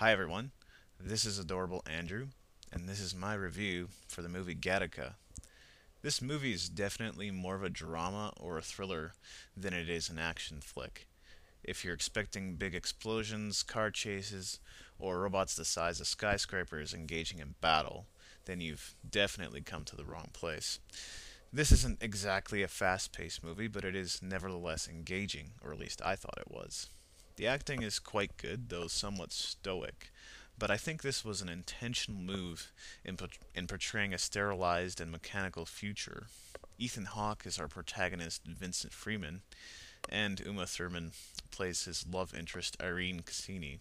Hi everyone, this is Adorable Andrew, and this is my review for the movie Gattaca. This movie is definitely more of a drama or a thriller than it is an action flick. If you're expecting big explosions, car chases, or robots the size of skyscrapers engaging in battle, then you've definitely come to the wrong place. This isn't exactly a fast paced movie, but it is nevertheless engaging, or at least I thought it was. The acting is quite good, though somewhat stoic, but I think this was an intentional move in portraying a sterilized and mechanical future. Ethan Hawke is our protagonist, Vincent Freeman, and Uma Thurman plays his love interest, Irene Cassini.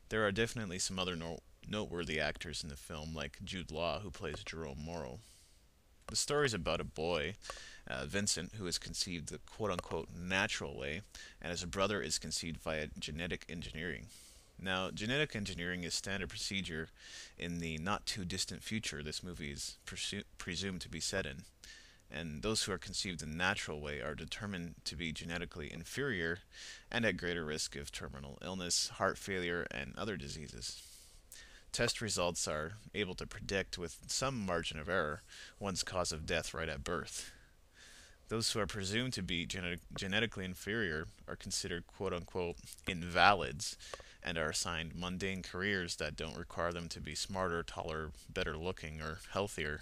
There are definitely some other noteworthy actors in the film, like Jude Law, who plays Jerome Morrow. The story is about a boy, Vincent, who is conceived the quote unquote natural way, and his brother is conceived via genetic engineering. Now, genetic engineering is standard procedure in the not too distant future this movie is presumed to be set in, and those who are conceived the natural way are determined to be genetically inferior and at greater risk of terminal illness, heart failure, and other diseases. Test results are able to predict with some margin of error one's cause of death right at birth. Those who are presumed to be genetically inferior are considered quote unquote invalids and are assigned mundane careers that don't require them to be smarter, taller, better looking, or healthier.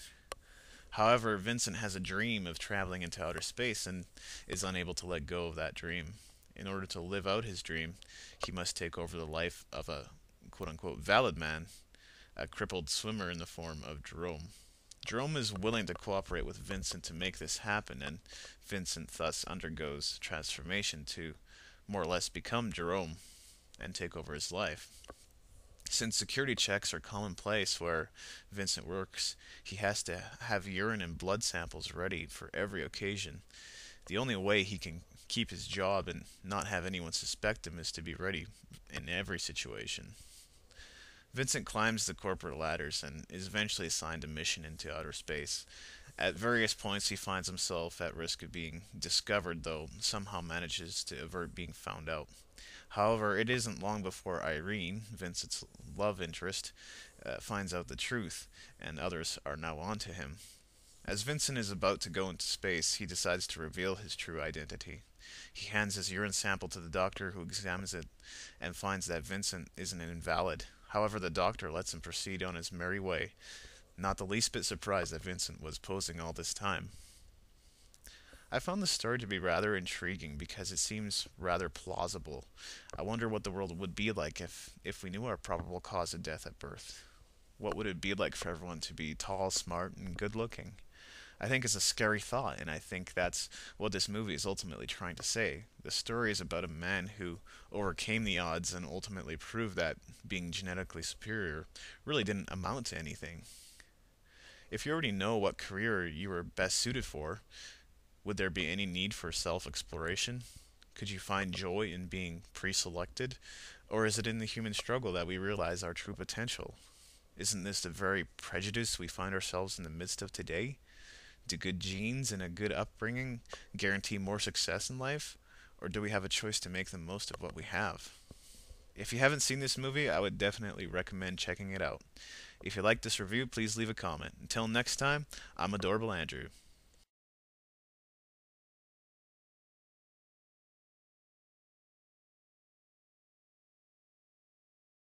However, Vincent has a dream of traveling into outer space and is unable to let go of that dream. In order to live out his dream, he must take over the life of a quote unquote valid man, a crippled swimmer in the form of Jerome. Jerome is willing to cooperate with Vincent to make this happen, and Vincent thus undergoes transformation to more or less become Jerome and take over his life. Since security checks are commonplace where Vincent works, he has to have urine and blood samples ready for every occasion. The only way he can keep his job and not have anyone suspect him is to be ready in every situation. Vincent climbs the corporate ladders and is eventually assigned a mission into outer space. At various points, he finds himself at risk of being discovered, though somehow manages to avert being found out. However, it isn't long before Irene, Vincent's love interest, finds out the truth, and others are now onto him. As Vincent is about to go into space, he decides to reveal his true identity. He hands his urine sample to the doctor, who examines it and finds that Vincent is an invalid. However, the doctor lets him proceed on his merry way, not the least bit surprised that Vincent was posing all this time. I found the story to be rather intriguing because it seems rather plausible. I wonder what the world would be like if we knew our probable cause of death at birth. What would it be like for everyone to be tall, smart, and good looking? I think it's a scary thought, and I think that's what this movie is ultimately trying to say. The story is about a man who overcame the odds and ultimately proved that being genetically superior really didn't amount to anything. If you already know what career you are best suited for, would there be any need for self-exploration? Could you find joy in being pre-selected? Or is it in the human struggle that we realize our true potential? Isn't this the very prejudice we find ourselves in the midst of today? Do good genes and a good upbringing guarantee more success in life? Or do we have a choice to make the most of what we have? If you haven't seen this movie, I would definitely recommend checking it out. If you like this review, please leave a comment. Until next time, I'm Adorable Andrew.